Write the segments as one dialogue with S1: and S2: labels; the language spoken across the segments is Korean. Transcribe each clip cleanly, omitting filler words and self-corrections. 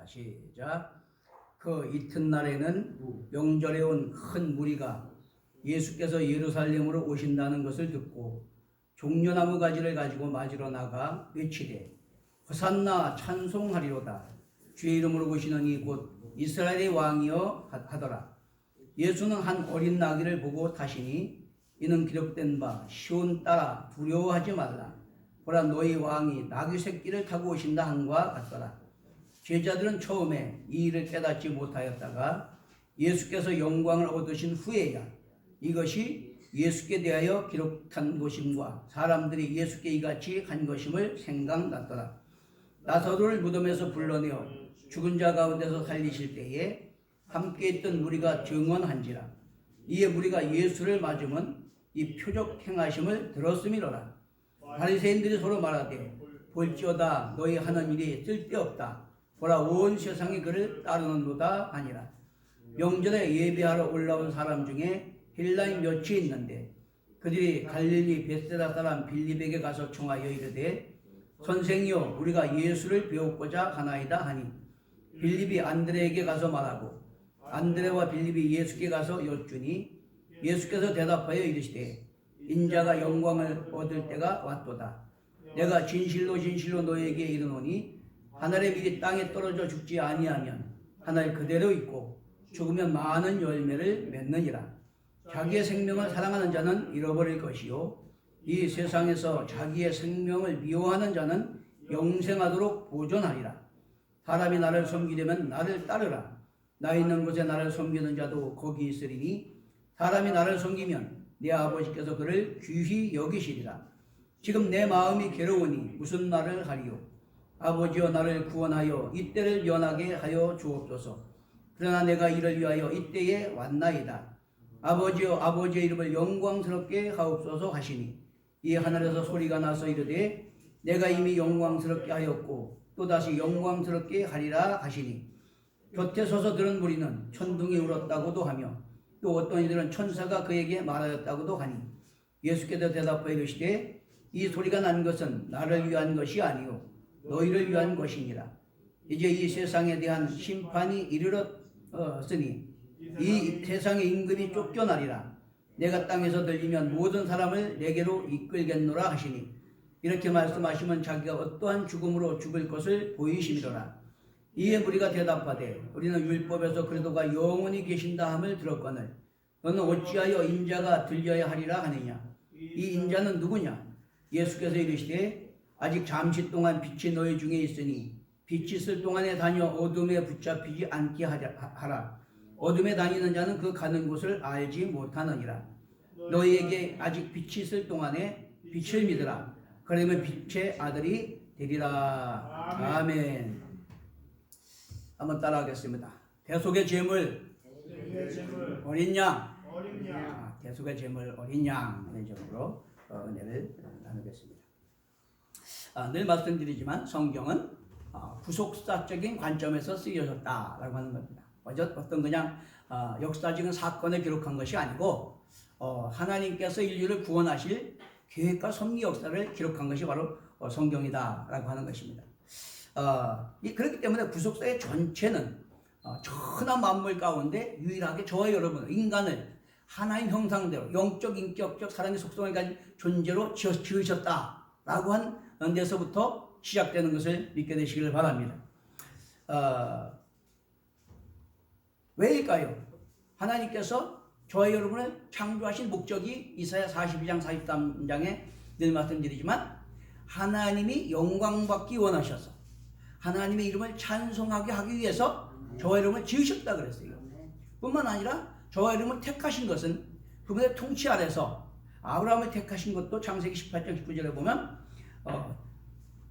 S1: 읽겠습니다. 시작. 그 이튿날에는 명절에 온 큰 무리가 예수께서 예루살렘으로 오신다는 것을 듣고 종려나무 가지를 가지고 맞으러 나가 외치되 호산나 찬송하리로다. 주의 이름으로 오시는 이 곧 이스라엘의 왕이여 하더라. 예수는 한 어린 나귀를 보고 타시니 이는 기록된 바 시온 딸아 두려워하지 말라. 보라 너희 왕이 나귀 새끼를 타고 오신다 한과 같더라. 제자들은 처음에 이 일을 깨닫지 못하였다가 예수께서 영광을 얻으신 후에야 이것이 예수께 대하여 기록한 것임과 사람들이 예수께 이같이 한 것임을 생각났더라. 나사로를 무덤에서 불러내어 죽은 자 가운데서 살리실 때에 함께 있던 무리가 증언한지라. 이에 무리가 예수를 맞으면 이 표적 행하심을 들었음이로라. 바리새인들이 서로 말하되 볼지어다 너희 하는 일이 쓸데없다. 보라 온 세상이 그를 따르는도다 하니라. 명절에 예배하러 올라온 사람 중에 헬라인 몇이 있는데 그들이 갈릴리 벳세다 사람 빌립에게 가서 청하여 이르되 선생이여 우리가 예수를 배우고자 하나이다 하니 빌립이 안드레에게 가서 말하고 안드레와 빌립이 예수께 가서 여쭈니 예수께서 대답하여 이르시되 인자가 영광을 얻을 때가 왔도다. 내가 진실로 진실로 너에게 이르노니 하늘의 밀이 땅에 떨어져 죽지 아니하면 하늘 그대로 있고 죽으면 많은 열매를 맺느니라. 자기의 생명을 사랑하는 자는 잃어버릴 것이요 이 세상에서 자기의 생명을 미워하는 자는 영생하도록 보존하리라. 사람이 나를 섬기려면 나를 따르라. 나 있는 곳에 나를 섬기는 자도 거기 있으리니 사람이 나를 섬기면 내 아버지께서 그를 귀히 여기시리라. 지금 내 마음이 괴로우니 무슨 말을 하리요. 아버지여 나를 구원하여 이때를 연하게 하여 주옵소서. 그러나 내가 이를 위하여 이때에 왔나이다. 아버지여 아버지의 이름을 영광스럽게 하옵소서 하시니 이 하늘에서 소리가 나서 이르되 내가 이미 영광스럽게 하였고 또다시 영광스럽게 하리라 하시니 곁에 서서 들은 무리는 천둥이 울었다고도 하며 또 어떤 이들은 천사가 그에게 말하였다고도 하니 예수께서 대답하여 이르시되 이 소리가 난 것은 나를 위한 것이 아니요 너희를 위한 것이니라. 이제 이 세상에 대한 심판이 이르렀으니 이 세상의 임금이 쫓겨나리라. 내가 땅에서 들리면 모든 사람을 내게로 이끌겠노라 하시니 이렇게 말씀하시면 자기가 어떠한 죽음으로 죽을 것을 보이심이로라. 이에 무리가 대답하되 우리는 율법에서 그리스도가 영원히 계신다 함을 들었거늘 너는 어찌하여 인자가 들려야 하리라 하느냐. 이 인자는 누구냐. 예수께서 이르시되 아직 잠시 동안 빛이 너희 중에 있으니 빛이 있을 동안에 다녀 어둠에 붙잡히지 않게 하라. 어둠에 다니는 자는 그 가는 곳을 알지 못하느니라. 너희에게 아직 빛이 있을 동안에 빛을 믿으라. 그러면 빛의 아들이 되리라. 아멘. 한번 따라하겠습니다. 대속의 제물 어린 양. 대속의 제물 어린 양 은혜적으로 은혜를 나누겠습니다. 늘 말씀드리지만 성경은 구속사적인 관점에서 쓰여졌다라고 하는 겁니다. 어떤 그냥 역사적인 사건을 기록한 것이 아니고 하나님께서 인류를 구원하실 계획과 섭리 역사를 기록한 것이 바로 성경이다라고 하는 것입니다. 그렇기 때문에 구속사의 전체는 천하 만물 가운데 유일하게 저와 여러분 인간을 하나님 형상대로 영적 인격적 사랑의 속성을 가진 존재로 지으셨다라고 한 데서부터 시작되는 것을 믿게 되시기를 바랍니다. 왜일까요? 하나님께서 저와 여러분을 창조하신 목적이 이사야 42장 43장에 늘 말씀드리지만 하나님이 영광받기 원하셔서 하나님의 이름을 찬송하게 하기 위해서 저와 여러분을 지으셨다 그랬어요. 뿐만 아니라 저와 여러분을 택하신 것은 그분의 통치 아래서 아브라함을 택하신 것도 창세기 18장 19절에 보면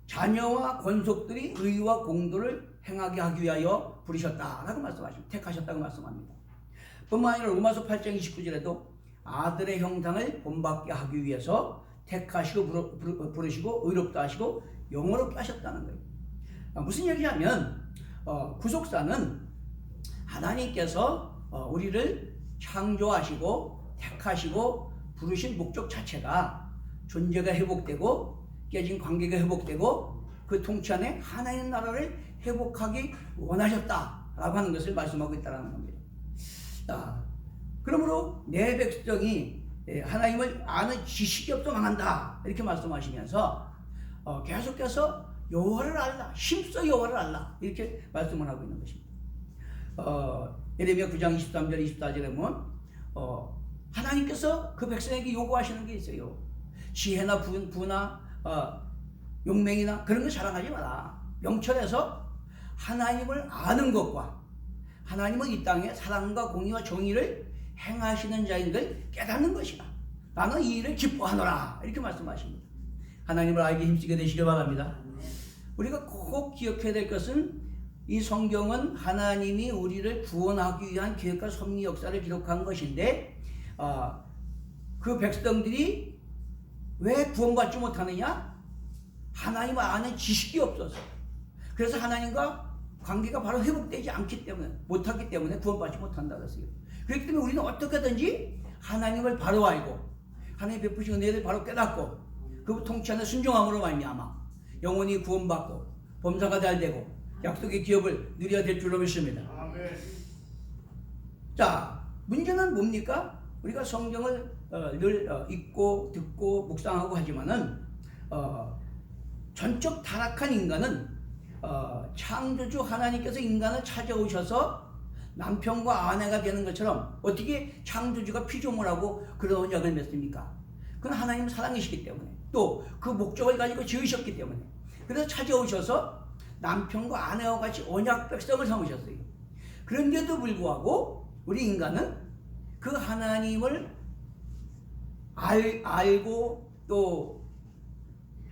S1: 자녀와 권속들이 의와 공도를 행하게 하기 위하여 부르셨다라고 말씀하십니다. 택하셨다고 말씀합니다. 뿐만 아니라 로마서 8장 29절에도 아들의 형상을 본받게 하기 위해서 택하시고 부르시고 의롭다 하시고 영원롭게 하셨다는 거예요. 무슨 얘기냐면 구속사는 하나님께서 우리를 창조하시고 택하시고 부르신 목적 자체가 존재가 회복되고 깨진 관계가 회복되고 그 통치 안에 하나님 나라를 회복하기 원하셨다라고 하는 것을 말씀하고 있다는 겁니다. 자, 그러므로 내 백성이 하나님을 아는 지식이 없어 망한다 이렇게 말씀하시면서 계속해서 여호와를 알라, 힘써 여호와를 알라 이렇게 말씀을 하고 있는 것입니다. 예레미야 9장 23절 24절에 보면 하나님께서 그 백성에게 요구하시는 게 있어요. 지혜나 부나 용맹이나 그런 거 자랑하지 마라. 명철에서 하나님을 아는 것과 하나님은 이 땅에 사랑과 공의와 정의를 행하시는 자인 걸 깨닫는 것이다. 나는 이 일을 기뻐하노라 이렇게 말씀하십니다. 하나님을 알게 힘쓰게 되시길 바랍니다. 우리가 꼭 기억해야 될 것은 이 성경은 하나님이 우리를 구원하기 위한 계획과 섭리 역사를 기록한 것인데 그 백성들이 왜 구원받지 못하느냐? 하나님을 아는 지식이 없어서. 그래서 하나님과 관계가 바로 회복되지 않기 때문에 못하기 때문에 구원받지 못한다 그랬어요. 그렇기 때문에 우리는 어떻게든지 하나님을 바로 알고 하나님 베푸신 은혜를 바로 깨닫고 그 통치하는 순종함으로 말미암아 영원히 구원받고 범사가 잘 되고 약속의 기업을 누려야 될 줄로 믿습니다. 자, 문제는 뭡니까? 우리가 성경을 늘 읽고 듣고 묵상하고 하지만은 전적 타락한 인간은 창조주 하나님께서 인간을 찾아오셔서 남편과 아내가 되는 것처럼 어떻게 창조주가 피조물 하고 그런 언약을 맺습니까? 그건 하나님 사랑이시기 때문에 또 그 목적을 가지고 지으셨기 때문에 그래서 찾아오셔서 남편과 아내와 같이 언약 백성을 삼으셨어요. 그런데도 불구하고 우리 인간은 그 하나님을 알고 또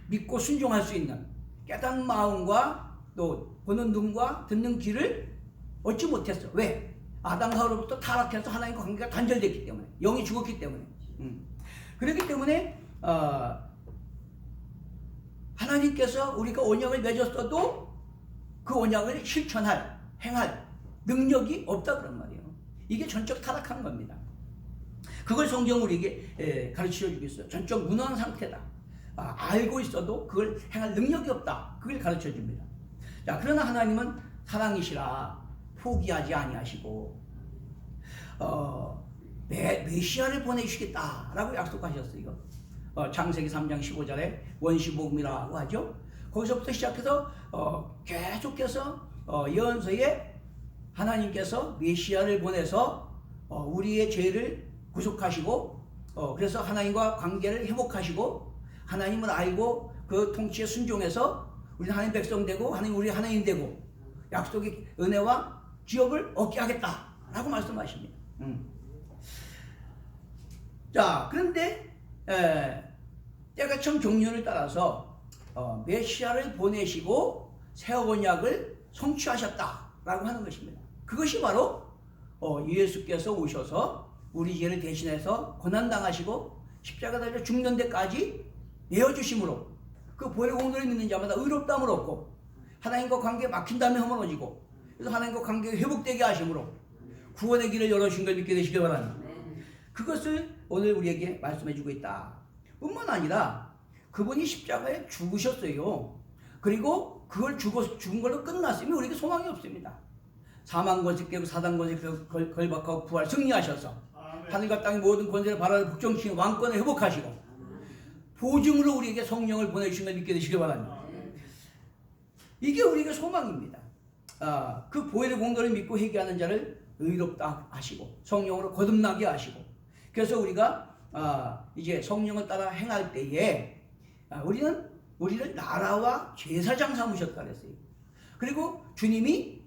S1: 믿고 순종할 수 있는 깨닫는 마음과 또 보는 눈과 듣는 귀를 얻지 못했어. 왜? 아담과 하와로부터 타락해서 하나님과 관계가 단절됐기 때문에, 영이 죽었기 때문에. 그렇기 때문에 하나님께서 우리가 언약을 맺었어도 그 언약을 실천할, 행할 능력이 없다 그런 말이에요. 이게 전적 타락한 겁니다. 그걸 성경 우리에게 가르쳐 주고 있어요. 전적 무능한 상태다. 알고 있어도 그걸 행할 능력이 없다. 그걸 가르쳐 줍니다. 자, 그러나 하나님은 사랑이시라 포기하지 아니하시고 메시아를 보내주시겠다라고 약속하셨어요. 창세기 3장 15절에 원시복음이라고 하죠. 거기서부터 시작해서 계속해서 예언서에 하나님께서 메시아를 보내서 우리의 죄를 구속하시고 그래서 하나님과 관계를 회복하시고 하나님을 알고 그 통치에 순종해서 우리는 하나님 백성 되고 하나님 우리 하나님 되고 약속의 은혜와 기업을 얻게 하겠다라고 말씀하십니다. 자, 그런데 때가청 종류를 따라서 메시아를 보내시고 새 언약을 성취하셨다라고 하는 것입니다. 그것이 바로 예수께서 오셔서 우리 죄를 대신해서 고난당하시고 십자가 달려 죽는 데까지 내어주심으로 그 보혈의 공로를 믿는 자마다 의롭다함을 얻고 하나님과 관계에 막힌 다음에 허물어지고 그래서 하나님과 관계가 회복되게 하심으로 구원의 길을 열어주신 걸 믿게 되시길 바랍니다. 그것을 오늘 우리에게 말씀해주고 있다. 뿐만 아니라 그분이 십자가에 죽으셨어요. 그리고 그걸 죽은 걸로 끝났으면 우리에게 소망이 없습니다. 사망 권세 깨고 사단 권세 걸박하고 부활 승리하셔서 하늘과 땅의 모든 권세를 바라는 복종시키는 왕권을 회복하시고 보증으로 우리에게 성령을 보내주신 걸 믿게 되시길 바랍니다. 이게 우리에게 소망입니다. 그 보혈의 공로를 믿고 회개하는 자를 의롭다 하시고 성령으로 거듭나게 하시고 그래서 우리가 이제 성령을 따라 행할 때에 우리를 나라와 제사장 삼으셨다 그랬어요. 그리고 주님이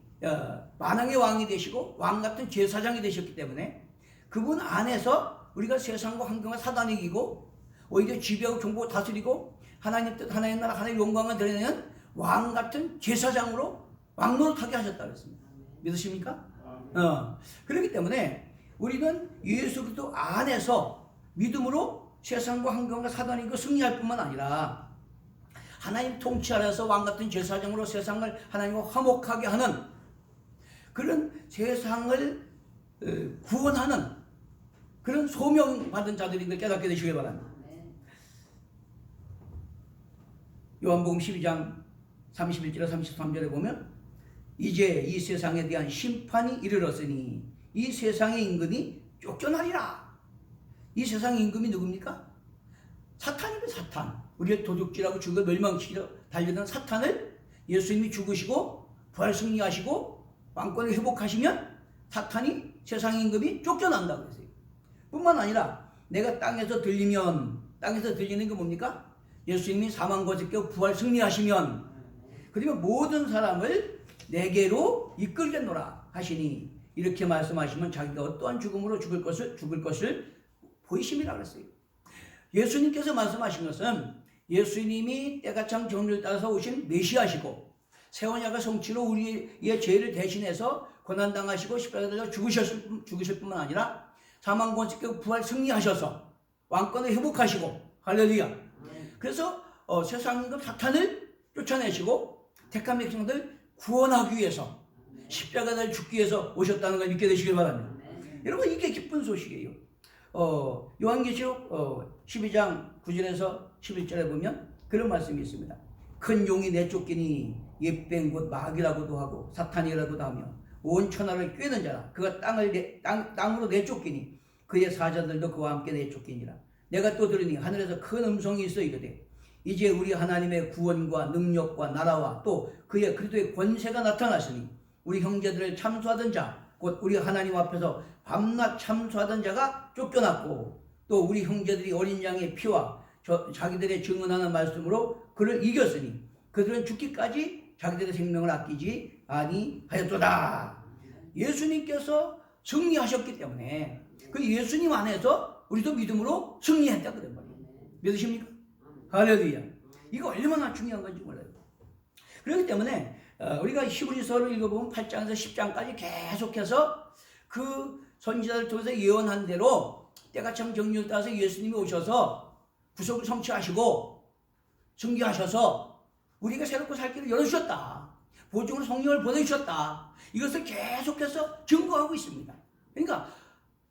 S1: 만왕의 왕이 되시고 왕 같은 제사장이 되셨기 때문에 그분 안에서 우리가 세상과 환경과 사단을 이기고 오히려 지배하고 정복을 다스리고 하나님 뜻 하나님 나라 하나님의 영광을 드러내는 왕 같은 제사장으로 왕노릇하게 하셨다 그랬습니다. 믿으십니까? 그렇기 때문에 우리는 예수 그리스도 안에서 믿음으로 세상과 환경과 사단을 이기고 승리할 뿐만 아니라 하나님 통치 아래서 왕 같은 제사장으로 세상을 하나님과 화목하게 하는 그런 세상을 구원하는 그런 소명 받은 자들인 걸 깨닫게 되시길 바랍니다. 요한복음 12장 31절에 33절에 보면 이제 이 세상에 대한 심판이 이르렀으니 이 세상의 임금이 쫓겨나리라. 이 세상의 임금이 누굽니까? 사탄입니다. 사탄. 우리의 도둑질하고 죽어 멸망시키려 달려든 사탄을 예수님이 죽으시고 부활 승리하시고 왕권을 회복하시면 사탄이 세상의 임금이 쫓겨난다고 했어요. 뿐만 아니라 내가 땅에서 들리는 게 뭡니까? 예수님이 사망 거듭 깨고 부활 승리하시면 그러면 모든 사람을 내게로 이끌겠노라 하시니 이렇게 말씀하시면 자기가 어떠한 죽음으로 죽을 것을 보이심이라 그랬어요. 예수님께서 말씀하신 것은 예수님이 때가 참 정률을 따라서 오신 메시아시고 새 언약의 성취로 우리의 죄를 대신해서 고난당하시고 십자가에 달려 죽으실 뿐만 아니라 사망 권세 깨고 부활 승리하셔서 왕권을 회복하시고 할렐루야. 그래서 세상 임금 사탄을 쫓아내시고 택한 백성들 구원하기 위해서 십자가에 달려 죽기 위해서 오셨다는 걸 믿게 되시길 바랍니다. 여러분 이게 기쁜 소식이에요. 요한계시록 12장 9절에서 11절에 보면 그런 말씀이 있습니다. 큰 용이 내쫓기니 옛뱀 곧 마귀라고도 하고 사탄이라고도 하며 온 천하를 꿰는 자라. 그가 땅으로 내쫓기니 그의 사자들도 그와 함께 내쫓기니라. 내가 또 들으니 하늘에서 큰 음성이 있어 이르되 이제 우리 하나님의 구원과 능력과 나라와 또 그의 그리스도의 권세가 나타났으니 우리 형제들을 참수하던 자 곧 우리 하나님 앞에서 밤낮 참수하던 자가 쫓겨났고 또 우리 형제들이 어린 양의 피와 자기들의 증언하는 말씀으로 그를 이겼으니 그들은 죽기까지 자기들의 생명을 아끼지 아니하였도다. 예수님께서 승리하셨기 때문에 그 예수님 안에서 우리도 믿음으로 승리했다 그런 말이에요. 믿으십니까? 할렐루야. 이거 얼마나 중요한 건지 몰라요. 그렇기 때문에 우리가 히브리서를 읽어보면 8장에서 10장까지 계속해서 그 선지자를 통해서 예언한 대로 때가 참 정리를 따라서 예수님이 오셔서 구속을 성취하시고 승리하셔서 우리가 새롭게 살 길을 열어주셨다. 보증으로 성령을 보내주셨다. 이것을 계속해서 증거하고 있습니다. 그러니까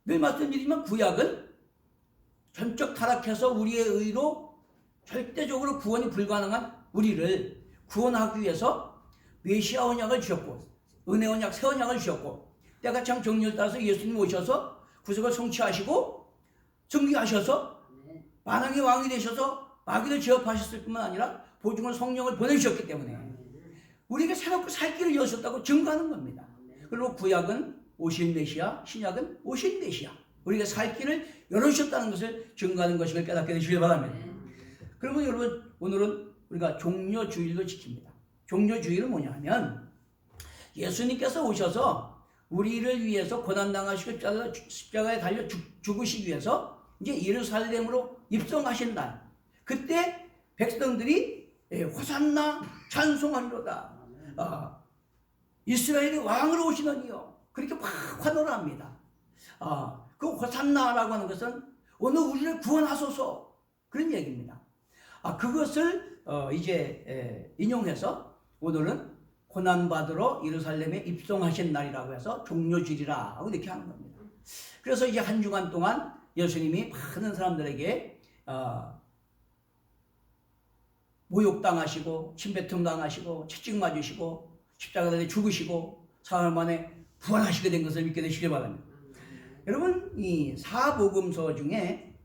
S1: 늘 말씀드리지만 구약은 전적 타락해서 우리의 의로 절대적으로 구원이 불가능한 우리를 구원하기 위해서 메시아 언약을 주셨고 은혜 언약, 새 언약을 주셨고 때가 참 정리를 따라서 예수님 오셔서 구속을 성취하시고 승리하셔서 만왕의 왕이 되셔서 마귀를 제압하셨을 뿐만 아니라 보증으로 성령을 보내주셨기 때문에 우리가 새롭게 살 길을 여셨다고 증거하는 겁니다. 그리고 구약은 오신 메시아, 신약은 오신 메시아, 우리가 살 길을 열어주셨다는 것을 증거하는 것을 깨닫게 되시길 바랍니다. 그러면 여러분 오늘은 우리가 종려주일도 지킵니다. 종려주일은 뭐냐 하면 예수님께서 오셔서 우리를 위해서 고난당하시고 십자가에 달려 죽으시기 위해서 이제 예루살렘으로 입성하신 날, 그때 백성들이 호산나 찬송하리로다. 이스라엘이 왕으로 오시느니요. 그렇게 막 환호를 합니다. 그 호산나라고 하는 것은 오늘 우리를 구원하소서 그런 얘기입니다. 그것을 이제 인용해서 오늘은 고난받으러 예루살렘에 입성하신 날이라고 해서 종려주일이라 하고 이렇게 하는 겁니다. 그래서 이제 한 주간 동안 예수님이 많은 사람들에게 모욕당하시고 침뱉음당하시고 채찍 맞으시고 십자가에 죽으시고 사흘 만에 부활하시게 된 것을 믿게 되시길 바랍니다. 여러분 이 사복음서 중에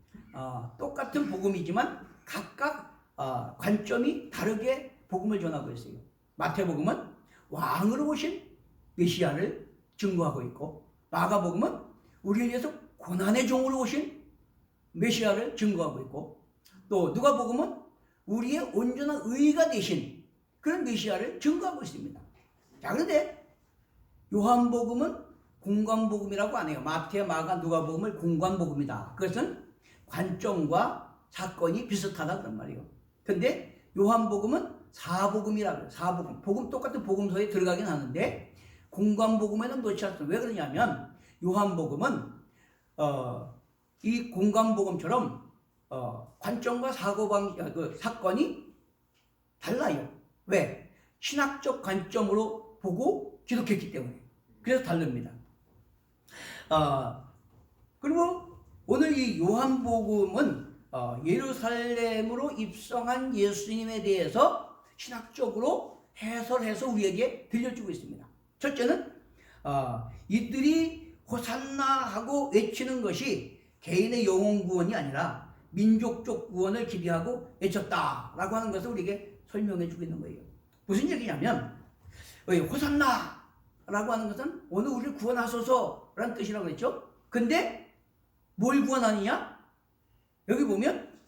S1: 똑같은 복음이지만 각각 관점이 다르게 복음을 전하고 있어요. 마태복음은 왕으로 오신 메시아를 증거하고 있고 마가복음은 우리를 위해서 고난의 종으로 오신 메시아를 증거하고 있고 또 누가복음은 우리의 온전한 의가 되신 그런 메시아를 증거하고 있습니다. 자, 그런데 요한복음은 공관복음이라고 안 해요. 마태, 마가, 누가복음을 공관복음이다. 그것은 관점과 사건이 비슷하다 그런 말이에요. 근데 요한복음은 사복음이라고 해요. 사복음. 복음 똑같은 복음서에 들어가긴 하는데 공관복음에는 넣지 않습니다. 왜 그러냐면 요한복음은 이 공관복음처럼 관점과 사건이 달라요. 왜? 신학적 관점으로 보고 기록했기 때문에. 그래서 다릅니다. 그리고 오늘 이 요한복음은 예루살렘으로 입성한 예수님에 대해서 신학적으로 해설해서 우리에게 들려주고 있습니다. 첫째는 이들이 호산나 하고 외치는 것이 개인의 영혼 구원이 아니라 민족적 구원을 기대하고 외쳤다라고 하는 것을 우리에게 설명해 주고 있는 거예요. 무슨 얘기냐면 호산나라고 하는 것은 오늘 우리를 구원하소서라는 뜻이라고 그랬죠. 근데 뭘 구원하느냐? 여기 보면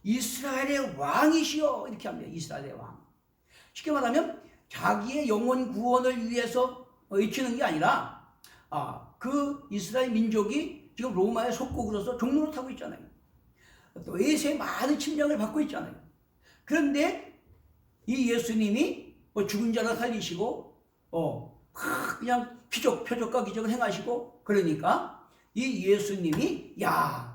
S1: 이스라엘의 왕이시여 이렇게 합니다. 이스라엘의 왕. 쉽게 말하면 자기의 영혼 구원을 위해서 외치는 게 아니라 그 이스라엘 민족이 지금 로마의 속국으로서 종로를 타고 있잖아요. 또 외세의 많은 침략을 받고 있잖아요. 그런데 이 예수님이 죽은 자를 살리시고 그냥 표적과 기적을 행하시고 그러니까 이 예수님이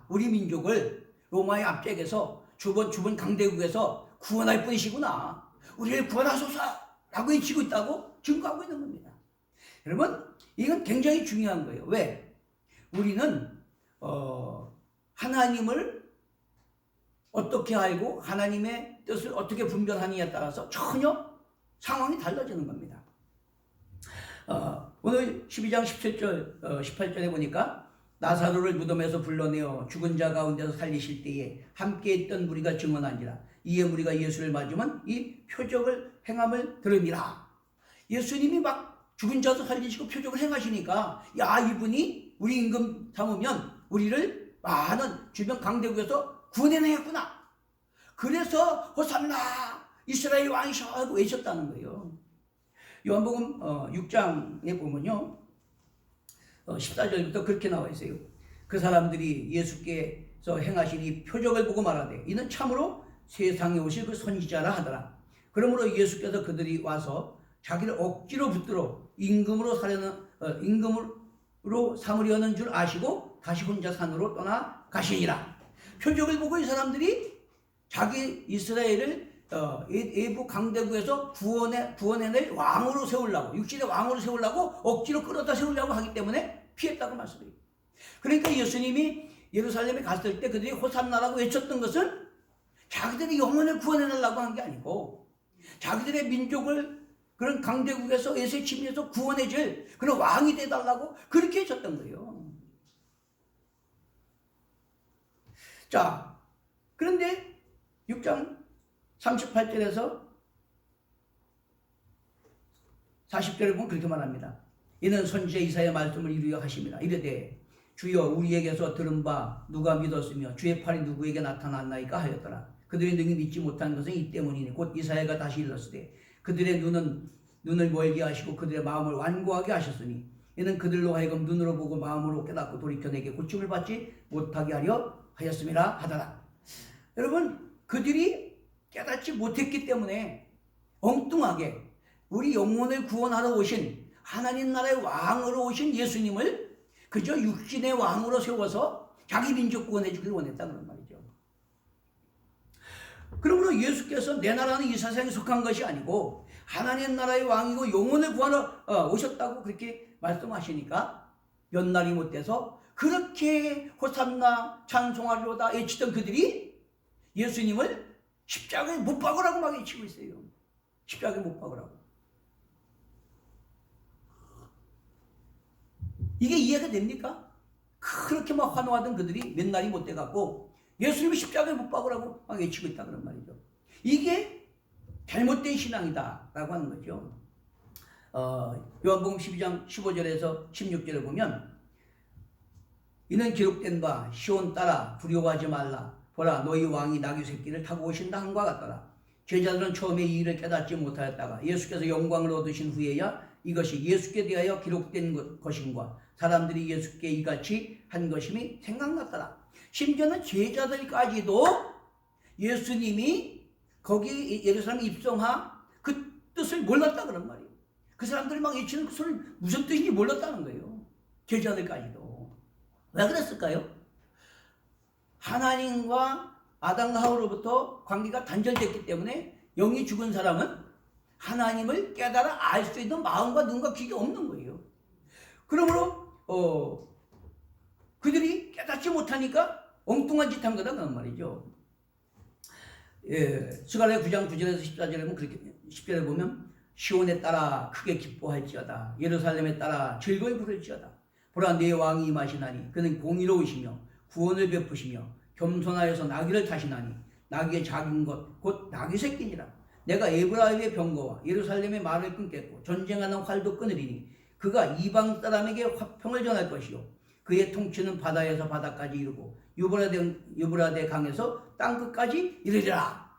S1: 우리 민족을 로마의 압제에서 주본 강대국에서 구원할 분이시구나. 우리를 구원하소서라고 외치고 있다고 증거하고 있는 겁니다. 여러분 이건 굉장히 중요한 거예요. 왜? 우리는 하나님을 어떻게 알고 하나님의 뜻을 어떻게 분별하느냐에 따라서 전혀 상황이 달라지는 겁니다. 오늘 12장 17절 18절에 보니까 나사로를 무덤에서 불러내어 죽은 자 가운데서 살리실 때에 함께 있던 무리가 증언한지라 이에 무리가 예수를 맞으면 이 표적을 행함을 들으니라. 예수님이 막 죽은 자도 살리시고 표적을 행하시니까 이분이 우리 임금 삼으면 우리를 많은 주변 강대국에서 구원해내겠구나. 그래서 호산나 이스라엘 왕이셔 하고 외쳤다는 거예요. 요한복음 6장에 보면요 14절부터 그렇게 나와 있어요. 그 사람들이 예수께서 행하신 이 표적을 보고 말하되 이는 참으로 세상에 오실 그 선지자라 하더라. 그러므로 예수께서 그들이 와서 자기를 억지로 붙들어 임금으로 삼으려는 줄 아시고 다시 혼자 산으로 떠나 가시니라. 표적을 보고 이 사람들이 자기 이스라엘을 외부 강대국에서 구원해낼 왕으로 세우려고 육신의 왕으로 세우려고 억지로 끌어다 세우려고 하기 때문에 피했다고 말씀해요. 그러니까 예수님이 예루살렘에 갔을 때 그들이 호산나라고 외쳤던 것은 자기들의 영혼을 구원해내려고 한 게 아니고 자기들의 민족을 그런 강대국에서 외세 침략에서 구원해줄 그런 왕이 되달라고 그렇게 해줬던 거예요. 자, 그런데 6장 38절에서 40절에 보면 그렇게 말합니다. 이는 선지자 이사야의 말씀을 이루려 하심이라. 이르되 주여 우리에게서 들은 바 누가 믿었으며 주의 팔이 누구에게 나타났나이까 하였더라. 그들이 능히 믿지 못한 것은 이 때문이니 곧 이사야가 다시 일렀으되 그들의 눈을 멀게 하시고 그들의 마음을 완고하게 하셨으니 이는 그들로 하여금 눈으로 보고 마음으로 깨닫고 돌이켜 내게 고침을 받지 못하게 하려 하였음이라 하더라. 여러분 그들이 깨닫지 못했기 때문에 엉뚱하게 우리 영혼을 구원하러 오신 하나님 나라의 왕으로 오신 예수님을 그저 육신의 왕으로 세워서 자기 민족 구원해 주기를 원했다 그런 말이죠. 그러므로 예수께서 내 나라는 이 세상에 속한 것이 아니고 하나님 나라의 왕이고 영혼을 구하러 오셨다고 그렇게 말씀하시니까 몇 날이 못 돼서 그렇게 호산나 찬송하리로다 외치던 그들이 예수님을 십자가에 못 박으라고 막 외치고 있어요. 십자가에 못 박으라고. 이게 이해가 됩니까? 그렇게 막 환호하던 그들이 몇 날이 못 돼갖고 예수님이 십자가에 못 박으라고 막 외치고 있다 그런 말이죠. 이게 잘못된 신앙이다 라고 하는 거죠. 요한복음 12장 15절에서 16절에 보면 이는 기록된 바 시온 따라 두려워하지 말라. 보라 너희 왕이 나귀 새끼를 타고 오신다 한과 같더라. 제자들은 처음에 이 일을 깨닫지 못하였다가 예수께서 영광을 얻으신 후에야 이것이 예수께 대하여 기록된 것인가 사람들이 예수께 이같이 한 것임이 생각났더라. 심지어는 제자들까지도 예수님이 거기 예루살렘에 입성한 그 뜻을 몰랐다 그런 말이에요. 그 사람들이 막 외치는 그 소리 무슨 뜻인지 몰랐다는 거예요. 제자들까지도. 왜 그랬을까요? 하나님과 아담과 하와로부터 관계가 단절됐기 때문에 영이 죽은 사람은 하나님을 깨달아 알 수 있는 마음과 눈과 귀가 없는 거예요. 그러므로 그들이 깨닫지 못하니까 엉뚱한 짓 한 거다 그런 말이죠. 스가랴 9장 9절에서 14절에 보면 그렇게 10절에 보면 시온에 따라 크게 기뻐할지어다. 예루살렘에 따라 즐거이 부를지어다. 보라 내 왕이 임하시나니 그는 공의로우시며 구원을 베푸시며 겸손하여서 나귀를 타시나니 나귀의 작은 것 곧 나귀 새끼니라. 내가 에브라임의 병거와 예루살렘의 말을 끊겠고 전쟁하는 활도 끊으리니 그가 이방 사람에게 화평을 전할 것이요 그의 통치는 바다에서 바다까지 이르고 유브라데 강에서 땅끝까지 이르리라.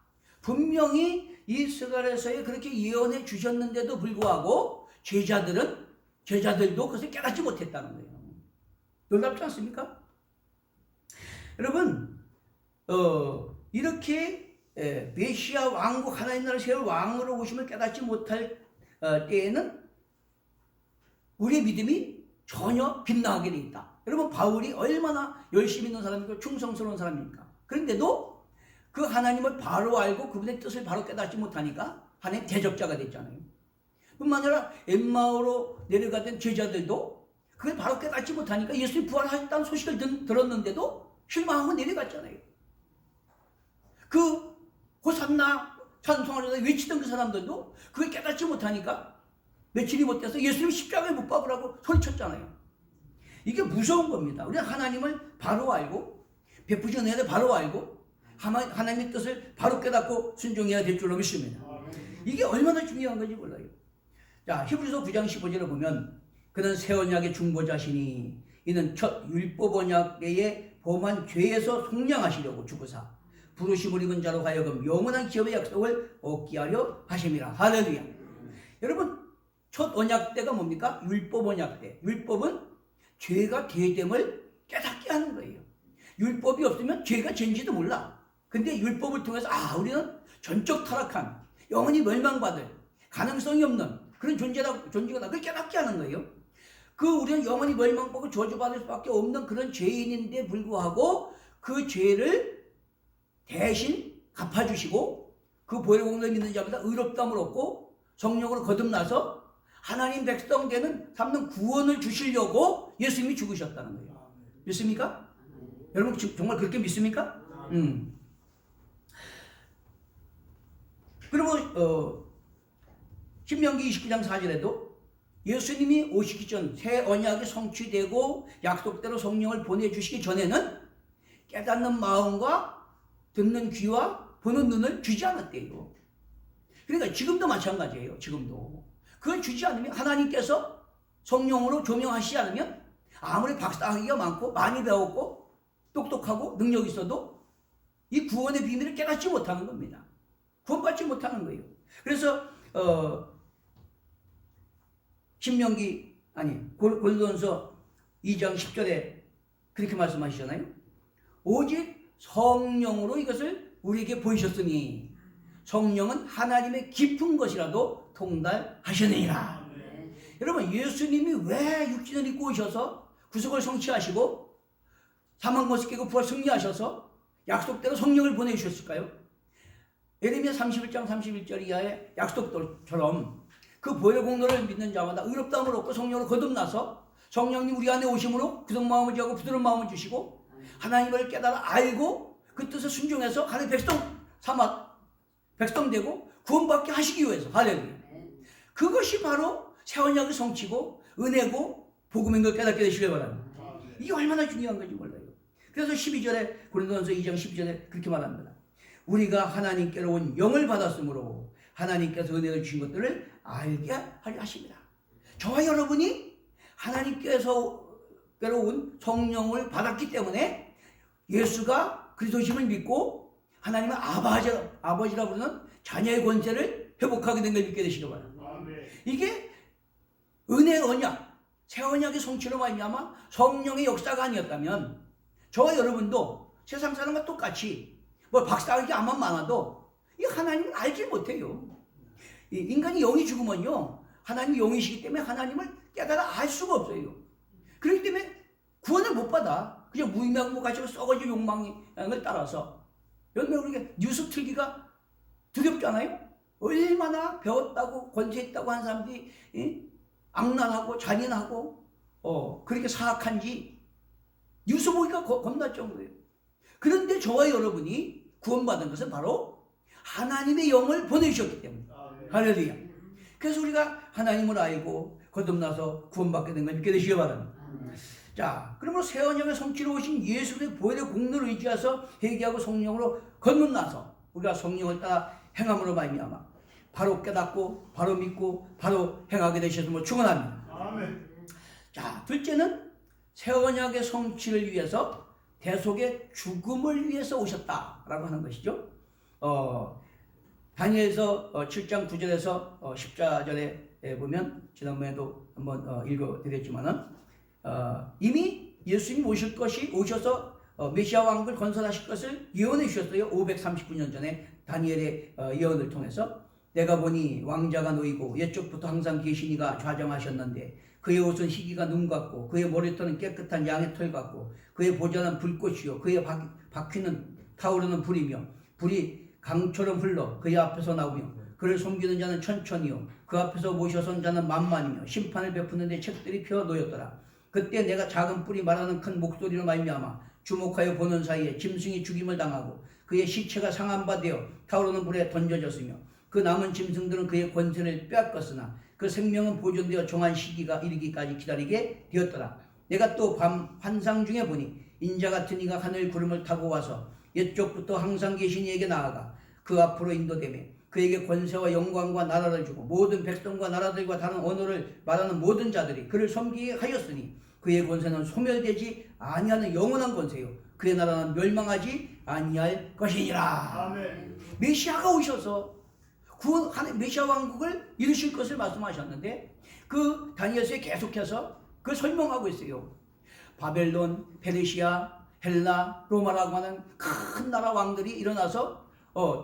S1: 분명히 이스라엘에서의 그렇게 예언해 주셨는데도 불구하고 제자들도 그것을 깨닫지 못했다는 거예요. 놀랍지 않습니까? 여러분 이렇게 메시아 왕국 하나님 나라를 세울 왕으로 오심을 깨닫지 못할 때에는 우리의 믿음이 전혀 빗나가게 돼 있다. 여러분 바울이 얼마나 열심히 있는 사람이고 충성스러운 사람입니까? 그런데도 그 하나님을 바로 알고 그분의 뜻을 바로 깨닫지 못하니까 하나님 대적자가 됐잖아요. 뿐만 아니라 엠마오로 내려가던 제자들도 그걸 바로 깨닫지 못하니까 예수님 부활하셨다는 소식을 들었는데도 실망하고 내려갔잖아요. 그 호산나 찬송하려다 외치던 그 사람들도 그걸 깨닫지 못하니까 며칠이 못 돼서 예수님 십자가에 못 박으라고 소리쳤잖아요. 이게 무서운 겁니다. 우리가 하나님을 바로 알고 베푸신 은혜를 바로 알고 하나님의 뜻을 바로 깨닫고 순종해야 될 줄로 믿습니다. 이게 얼마나 중요한 건지 몰라요. 자, 히브리서 9장 15절을 보면 그는 새 언약의 중보자시니 이는 첫 율법 언약의 범한 죄에서 속량하시려고 죽으사 부르심을 입은 자로 하여금 영원한 기업의 약속을 얻게 하려 하심이라. 할렐루야. 여러분 첫 언약 때가 뭡니까? 율법 언약 때. 율법은 죄가 죄됨을 깨닫게 하는 거예요. 율법이 없으면 죄가 죄인지도 몰라. 근데 율법을 통해서 우리는 전적 타락한 영원히 멸망받을 가능성이 없는 그런 존재가 그걸 깨닫게 하는 거예요. 우리는 영원히 멸망받고 저주받을 수밖에 없는 그런 죄인인데 불구하고 그 죄를 대신 갚아주시고 그 보혈의 공로를 믿는 자마다 의롭다함을 얻고 성령으로 거듭나서 하나님 백성 삼는 구원을 주시려고 예수님이 죽으셨다는 거예요. 믿습니까? 여러분 정말 그렇게 믿습니까? 그리고 신명기 29장 4절에도 예수님이 오시기 전 새 언약이 성취되고 약속대로 성령을 보내주시기 전에는 깨닫는 마음과 듣는 귀와 보는 눈을 주지 않았대요. 그러니까 지금도 마찬가지예요. 지금도 그걸 주지 않으면 하나님께서 성령으로 조명하시지 않으면 아무리 박사학위가 많고 많이 배웠고 똑똑하고 능력이 있어도 이 구원의 비밀을 깨닫지 못하는 겁니다. 구원받지 못하는 거예요. 그래서 고린도전서 2장 10절에 그렇게 말씀하시잖아요. 오직 성령으로 이것을 우리에게 보이셨으니 성령은 하나님의 깊은 것이라도 통달하시느니라. 여러분 예수님이 왜 육신을 입고 오셔서 구속을 성취하시고 사망 것을 깨고 부활 승리하셔서 약속대로 성령을 보내주셨을까요? 예레미야 31장 31절 이하의 약속처럼 그 보혈 공로를 믿는 자마다 의롭다함을 얻고 성령으로 거듭나서 성령님 우리 안에 오심으로 굳은 마음을 지하고 부드러운 마음을 주시고 하나님을 깨달아 알고 그 뜻을 순종해서 하나님 백성 되고 구원받게 하시기 위해서. 할렐루야. 그것이 바로 새 언약의 성취고 은혜고 복음인 걸 깨닫게 되시길 바랍니다. 이게 얼마나 중요한 건지 몰라요. 그래서 12절에 고린도전서 2장 12절에 그렇게 말합니다. 우리가 하나님께로 온 영을 받았으므로 하나님께서 은혜를 주신 것들을 알게 하려 하십니다. 저와 여러분이 하나님께서 온 성령을 받았기 때문에 예수가 그리스도심을 믿고 하나님의 아버지라 부르는 자녀의 권세를 회복하게 된 걸 믿게 되시기 바랍니다. 이게 은혜의 언약, 새 언약의 성취로 말미암아 성령의 역사가 아니었다면 저와 여러분도 세상 사람과 똑같이 박사학위 암만 많아도 이 하나님을 알지 못해요. 인간이 영이 죽으면요 하나님이 영이시기 때문에 하나님을 깨달아 알 수가 없어요. 그렇기 때문에 구원을 못 받아. 그냥 무의미하고 가지고 썩어질 욕망을 따라서. 여러분 우리가 뉴스 틀기가 두렵잖아요. 얼마나 배웠다고 권세 있다고 하는 사람들이 악랄하고 잔인하고 그렇게 사악한지 뉴스 보기가 겁날 정도예요. 그런데 저와 여러분이 구원받은 것은 바로 하나님의 영을 보내주셨기 때문에. 할렐루야. 그래서 우리가 하나님을 알고 거듭나서 구원받게 된 걸 믿게 되시기 바랍니다. 자, 그러므로 새 언약의 성취로 오신 예수의 보혈의 공로를 의지해서 회개하고 성령으로 거듭나서 우리가 성령을 따라 행함으로 말미암아 바로 깨닫고 바로 믿고 바로 행하게 되셨음을 축원합니다.
S2: 아멘.
S1: 자, 둘째는 새 언약의 성취를 위해서 대속의 죽음을 위해서 오셨다라고 하는 것이죠. 다니엘서 7장 9절에서 10절에 보면 지난번에도 한번 읽어드렸지만은 이미 예수님 오셔서 메시아 왕국을 건설하실 것을 예언해 주셨어요. 539년 전에 다니엘의 예언을 통해서 내가 보니 왕자가 놓이고 옛적부터 항상 계시니가 좌정하셨는데 그의 옷은 희기가 눈 같고 그의 머리털은 깨끗한 양의 털 같고 그의 보좌는 불꽃이요 그의 바퀴는 타오르는 불이며 불이 강처럼 흘러 그의 앞에서 나오며 그를 섬기는 자는 천천히요 그 앞에서 모셔선 자는 만만이며 심판을 베푸는데 책들이 펴 놓였더라. 그때 내가 작은 뿔이 말하는 큰 목소리로 말미암아 주목하여 보는 사이에 짐승이 죽임을 당하고 그의 시체가 상한 바 되어 타오르는 불에 던져졌으며 그 남은 짐승들은 그의 권세를 빼앗겼으나 그 생명은 보존되어 정한 시기가 이르기까지 기다리게 되었더라. 내가 또 밤 환상 중에 보니 인자 같은 이가 하늘 구름을 타고 와서 옛적부터 항상 계신 이에게 나아가 그 앞으로 인도되매 그에게 권세와 영광과 나라를 주고 모든 백성과 나라들과 다른 언어를 말하는 모든 자들이 그를 섬기게 하였으니 그의 권세는 소멸되지 아니하는 영원한 권세요 그의 나라는 멸망하지 아니할 것이니라.
S2: 아멘.
S1: 메시아가 오셔서 메시아 왕국을 이루실 것을 말씀하셨는데 그 다니엘서에 계속해서 그걸 설명하고 있어요. 바벨론, 페르시아, 헬라, 로마라고 하는 큰 나라 왕들이 일어나서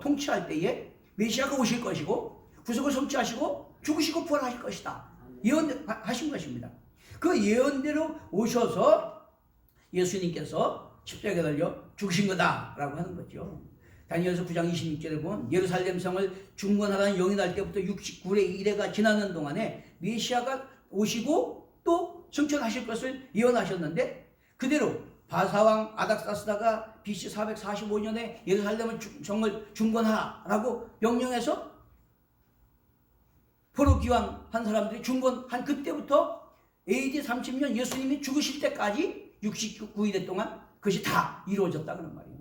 S1: 통치할 때에 메시아가 오실 것이고 구속을 성취하시고 죽으시고 부활하실 것이다. 예언하신 것입니다. 그 예언대로 오셔서 예수님께서 십자가에 달려 죽으신 거다라고 하는 거죠. 다니엘서 9장 26절에 보면 예루살렘 성을 중건하라는 영이 날 때부터 69의 이래가 지나는 동안에 메시아가 오시고 또 승천하실 것을 예언하셨는데 그대로 바사왕 아닥사스다가 BC 445년에 예루살렘을 성을 중건하라고 명령해서 포로 귀환한 사람들이 중건한 그때부터 AD 30년 예수님이 죽으실 때까지 69일 동안 그것이 다 이루어졌다 그런 말이에요.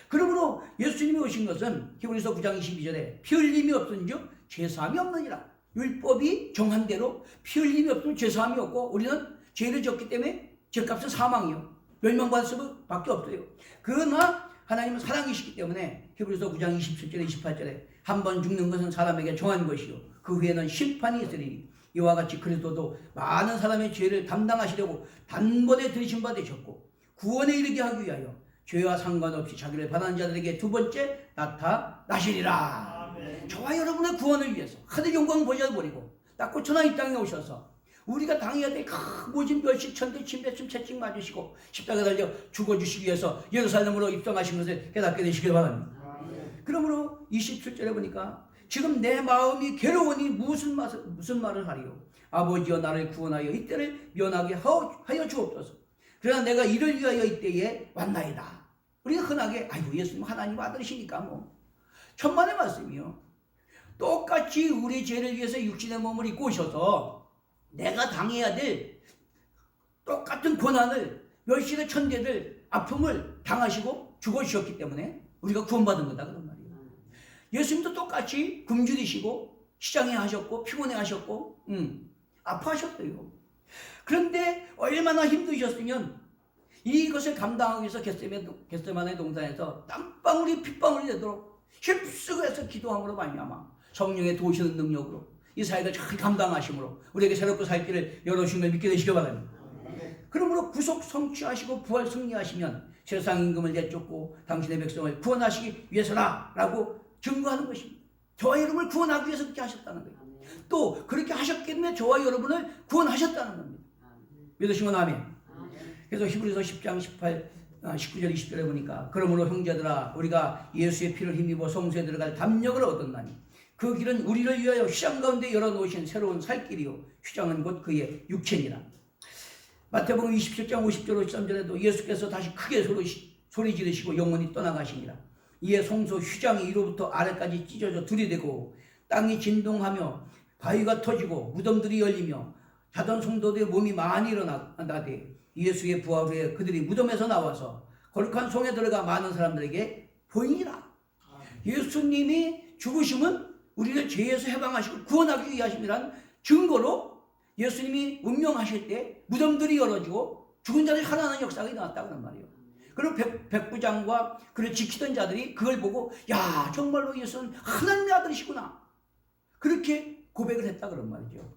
S1: 그러므로 예수님이 오신 것은 히브리서 9장 22절에 피 흘림이 없은즉 죄사함이 없느니라. 율법이 정한 대로 피 흘림이 없으면 죄사함이 없고 우리는 죄를 졌기 때문에 죄값은 사망이요 멸망받을 수밖에 없어요. 그러나 하나님은 사랑이시기 때문에 히브리서 9장 27절에 28절에 한 번 죽는 것은 사람에게 정한 것이요 그 후에는 심판이 있으리니 이와 같이 그리스도도 많은 사람의 죄를 담당하시려고 단번에 들이신 바 되셨고 구원에 이르게 하기 위하여 죄와 상관없이 자기를 바라는 자들에게 두 번째 나타나시리라. 아멘. 저와 여러분의 구원을 위해서 하늘 영광 버려버리고 딱 꽂혀나 이 땅에 오셔서 우리가 당해야 될 모진 멸시 천대 침대쯤 채찍 맞으시고 십자가에 달려 죽어주시기 위해서 예루살렘으로 입성하신 것을 깨닫게 되시길 바랍니다. 아멘. 그러므로 27절에 보니까 지금 내 마음이 괴로우니 무슨 말을 하리요 아버지여 나를 구원하여 이때를 면하게 하여 주옵소서. 그러나 내가 이를 위하여 이때에 왔나이다. 우리가 흔하게 아이고 예수님 하나님 아들이시니까 뭐 천만의 말씀이요. 똑같이 우리 죄를 위해서 육신의 몸을 입고 오셔서 내가 당해야 될 똑같은 고난을 멸시의 천대들 아픔을 당하시고 죽어주셨기 때문에 우리가 구원받은 거다 그런 말이에요. 예수님도 똑같이 굶주리시고 시장에 하셨고 피곤해 하셨고 아파하셨어요. 그런데 얼마나 힘드셨으면 이것을 감당하기 위해서 겟세마네 동산에서 땀방울이 핏방울이 되도록 힘쓰고 해서 기도함으로 말미암아 성령의 도우시는 능력으로 이 사역을 잘 감당하심으로 우리에게 새롭게 살 길을 열어주신 걸 믿게 되시기 바랍니다. 그러므로 구속 성취하시고 부활 승리하시면 세상 임금을 내쫓고 당신의 백성을 구원하시기 위해서라라고 증거하는 것입니다. 저와 여러분을 구원하기 위해서 그렇게 하셨다는 거예요. 또 그렇게 하셨기 때문에 저와 여러분을 구원하셨다는 겁니다. 믿으시면 아멘. 그래서 히브리서 10장 19절 20절에 보니까 그러므로 형제들아 우리가 예수의 피를 힘입어 성소에 들어갈 담력을 얻었나니 그 길은 우리를 위하여 휘장 가운데 열어놓으신 새로운 살 길이요 휘장은 곧 그의 육체니라. 마태복음 27장 50절 53절에도 예수께서 다시 크게 소리 지르시고 영원히 떠나가시니라. 이에 성소 휘장이 위로부터 아래까지 찢어져 둘이 되고 땅이 진동하며 바위가 터지고 무덤들이 열리며 자던 성도들의 몸이 많이 일어나되 예수의 부활 후에 그들이 무덤에서 나와서 거룩한 성에 들어가 많은 사람들에게 보이니라. 예수님이 죽으심은 우리를 죄에서 해방하시고 구원하기 위하심이라는 증거로 예수님이 운명하실 때 무덤들이 열어지고 죽은 자들이 살아나는 역사가 일어났다고 하는 말이에요. 그리고 백부장과 그를 지키던 자들이 그걸 보고 야 정말로 예수는 하나님의 아들이시구나 그렇게 고백을 했다 그런 말이죠.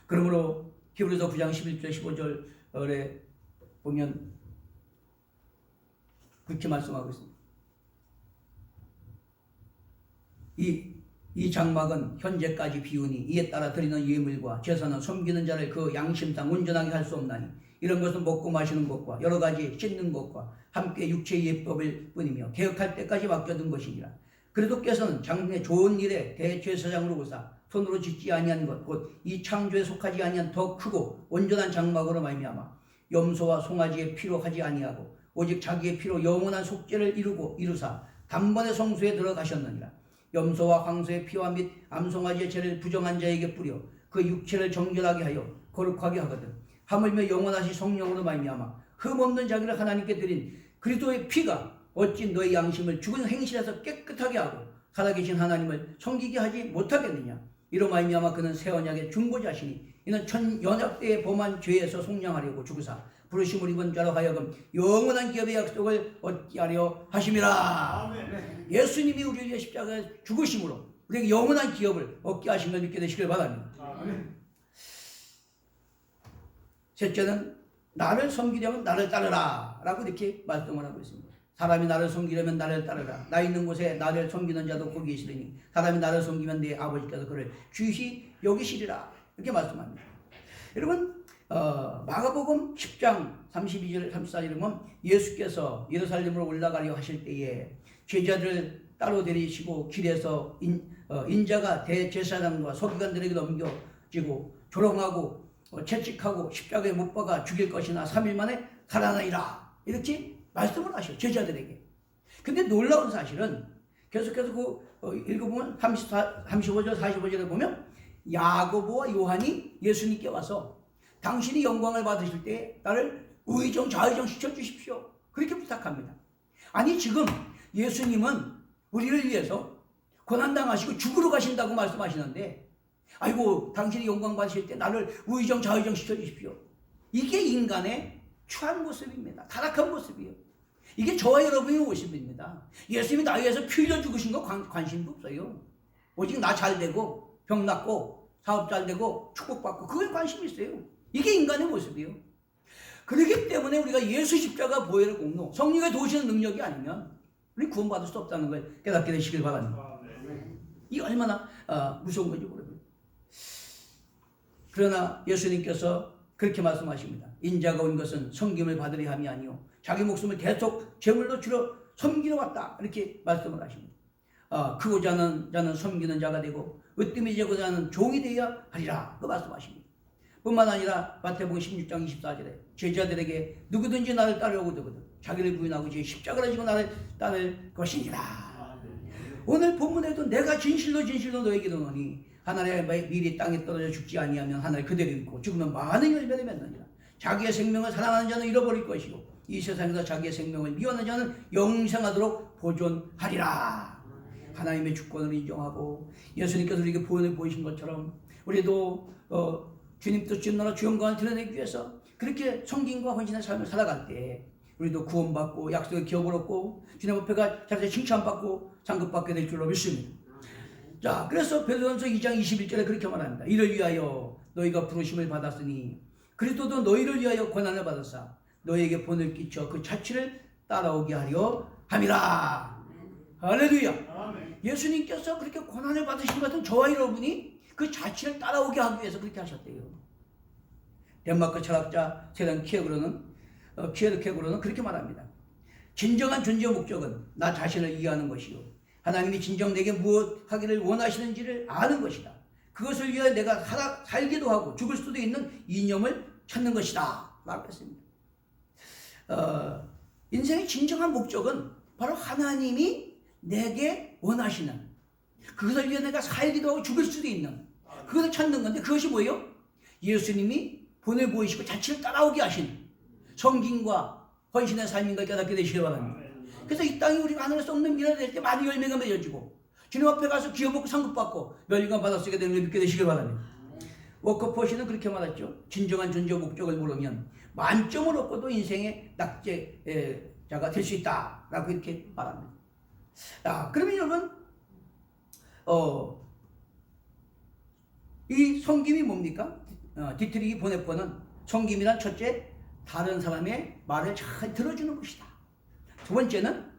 S1: 그러므로 히브리서 9장 11절 15절에 보면 그렇게 말씀하고 있습니다. 이 장막은 현재까지 비우니 이에 따라 드리는 예물과 제사는 섬기는 자를 그 양심상 온전하게 할 수 없나니 이런 것은 먹고 마시는 것과 여러 가지 씻는 것과 함께 육체의 예법일 뿐이며 개혁할 때까지 맡겨둔 것이니라. 그래도 께서는 장래 좋은 일에 대제사장으로 오사 손으로 짓지 아니한 것 곧 이 창조에 속하지 아니한 더 크고 온전한 장막으로 말미암아 염소와 송아지의 피로 하지 아니하고 오직 자기의 피로 영원한 속죄를 이루사 단번에 성소에 들어가셨느니라. 염소와 황소의 피와 및 암송아지의 죄를 부정한 자에게 뿌려 그 육체를 정결하게 하여 거룩하게 하거든. 하물며 영원하신 성령으로 말미암아 흠없는 자기를 하나님께 드린 그리스도의 피가 어찌 너의 양심을 죽은 행실에서 깨끗하게 하고 살아계신 하나님을 섬기게 하지 못하겠느냐. 이로 말미암아 그는 새 언약의 중보자시니 이는 천 연약 때에 범한 죄에서 속량하려고 죽으사 부르심을 입은 자로 하여금 영원한 기업의 약속을 얻게 하려 하심이라. 아멘. 예수님이 우리를 위해 십자가에 죽으심으로 우리에게 영원한 기업을 얻게 하신 걸 믿게 되시길 바랍니다. 아멘. 셋째는 나를 섬기려면 나를 따르라 라고 이렇게 말씀을 하고 있습니다. 사람이 나를 섬기려면 나를 따르라. 나 있는 곳에 나를 섬기는 자도 거기 있으리니 사람이 나를 섬기면 내 아버지께서 그를 귀히 여기시리라 이렇게 말씀합니다. 여러분 마가복음 10장 32절 34절에 보면 예수께서 예루살렘으로 올라가려 하실 때에 제자들을 따로 데리시고 길에서 인자가 대제사장과 서기관들에게 넘겨지고 조롱하고 채찍하고 십자가에 못 박아 죽일 것이나 3일 만에 살아나리라 이렇게 말씀을 하셔요 제자들에게. 근데 놀라운 사실은 계속해서 읽어보면 35절 45절에 보면 야고보와 요한이 예수님께 와서 당신이 영광을 받으실 때 나를 우의정 좌의정 시켜주십시오 그렇게 부탁합니다. 아니 지금 예수님은 우리를 위해서 고난당하시고 죽으러 가신다고 말씀하시는데 아이고 당신이 영광 받으실 때 나를 우의정 좌의정 시켜주십시오. 이게 인간의 추한 모습입니다. 타락한 모습이에요. 이게 저와 여러분의 모습입니다. 예수님이 나에 위해서 피 흘려 죽으신 거 관심도 없어요. 오직 나 잘 되고 병 낫고 사업 잘 되고 축복받고 그거에 관심이 있어요. 이게 인간의 모습이에요. 그렇기 때문에 우리가 예수 십자가 보혈의 공로 성령의 도우시는 능력이 아니면 우리 구원받을 수 없다는 걸 깨닫게 되시길 바랍니다. 이게 얼마나 무서운 건지 모르겠어요. 그러나 예수님께서 그렇게 말씀하십니다. 인자가 온 것은 섬김을 받으려 함이 아니요 자기 목숨을 대속 제물로 주러 섬기러 왔다 이렇게 말씀을 하십니다. 크고자 하는 자는 섬기는 자가 되고 으뜸이지고자 하는 종이 되어야 하리라 그 말씀하십니다. 뿐만 아니라 마태복음 16장 24절에 제자들에게 누구든지 나를 따르려거든 자기를 부인하고 제 십자가를 지고 나를 따를 것이니라. 오늘 본문에도 내가 진실로 너에게 이르노니 하나님의 미리 땅에 떨어져 죽지 아니하면 하나님 그대로 있고 죽으면 많은 열매를 맺느니라. 자기의 생명을 사랑하는 자는 잃어버릴 것이고 이 세상에서 자기의 생명을 미워하는 자는 영생하도록 보존하리라. 하나님의 주권을 인정하고 예수님께서 우리에게 보혈을 보이신 것처럼 우리도 주님 뜻 나라 주 영광을 드러내기 위해서 그렇게 성김과 헌신의 삶을 살아갈 때 우리도 구원받고 약속의 기업을 얻고 주님 앞에가 자기의 칭찬받고 상급받게 될 줄로 믿습니다. 자, 그래서 베드로전서 2장 21절에 그렇게 말합니다. 이를 위하여 너희가 부르심을 받았으니 그리스도도 너희를 위하여 고난을 받았사 너희에게 본을 끼쳐 그 자취를 따라오게 하려 함이라. 할렐루야. 아멘. 예수님께서 그렇게 고난을 받으신 것은 저와 여러분이 그 자취를 따라오게 하기 위해서 그렇게 하셨대요. 덴마크 철학자 세란 키에르케고르는 그렇게 말합니다. 진정한 존재의 목적은 나 자신을 이해하는 것이요 하나님이 진정 내게 무엇 하기를 원하시는지를 아는 것이다. 그것을 위하여 내가 살기도 하고 죽을 수도 있는 이념을 찾는 것이다 말했습니다. 인생의 진정한 목적은 바로 하나님이 내게 원하시는 그것을 위해 내가 살기도 하고 죽을 수도 있는 그것을 찾는 건데 그것이 뭐예요? 예수님이 보내보이시고 자취를 따라오게 하신 성김과 헌신의 삶인 걸 깨닫게 되시기 바랍니다. 그래서 이 땅에 우리가 하늘에서 없는 미래가 될 때 많은 열매가 맺어지고 주님 앞에 가서 기업먹고 상급받고 멸류관 받아쓰게 되는 걸 믿게 되시기 바랍니다. 워커포시는 그렇게 말했죠. 진정한 존재 목적을 모르면 만점을 얻고도 인생의 낙제자가 될 수 있다 라고 이렇게 말합니다. 그러면 여러분 이 섬김이 뭡니까? 디트리히 보네포는 섬김이란 첫째, 다른 사람의 말을 잘 들어주는 것이다. 두 번째는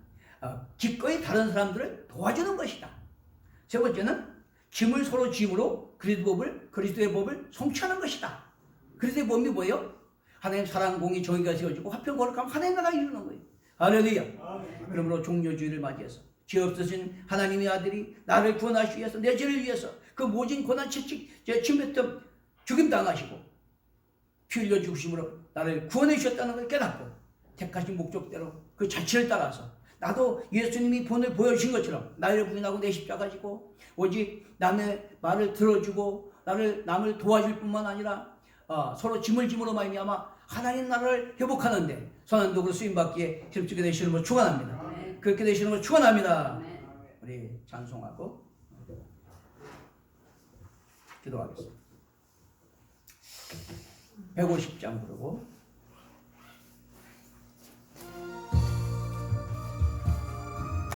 S1: 기꺼이 다른 사람들을 도와주는 것이다. 세 번째는 짐을 서로 짐으로 그리스도의 법을 성취하는 것이다. 그리스도의 법이 뭐예요? 하나님 사랑, 공의, 정의가 세워지고 화평, 거룩함 하나님 나라가 이루는 거예요. 할렐루야. 그러므로 종료주의를 맞이해서 죄 없으신 하나님의 아들이 나를 구원하시기 위해서 내 죄를 위해서 그 모진 고난 채찍 침뱉음 죽임당하시고 피 흘려 죽으심으로 나를 구원해 주셨다는 걸 깨닫고 택하신 목적대로 그 자체를 따라서 나도 예수님이 본을 보여주신 것처럼 나를 부인하고 내 십자가 지고 오직 남의 말을 들어주고 남을 도와줄 뿐만 아니라 서로 짐을 짐으로 말미암아 하나님 나라를 회복하는데 선한독으로 쓰임받기에 힘쓰게 되시는 걸 축원합니다. 그렇게 되시는 걸 축원합니다. 우리 찬송하고 기도하겠습니다. 150장 부르고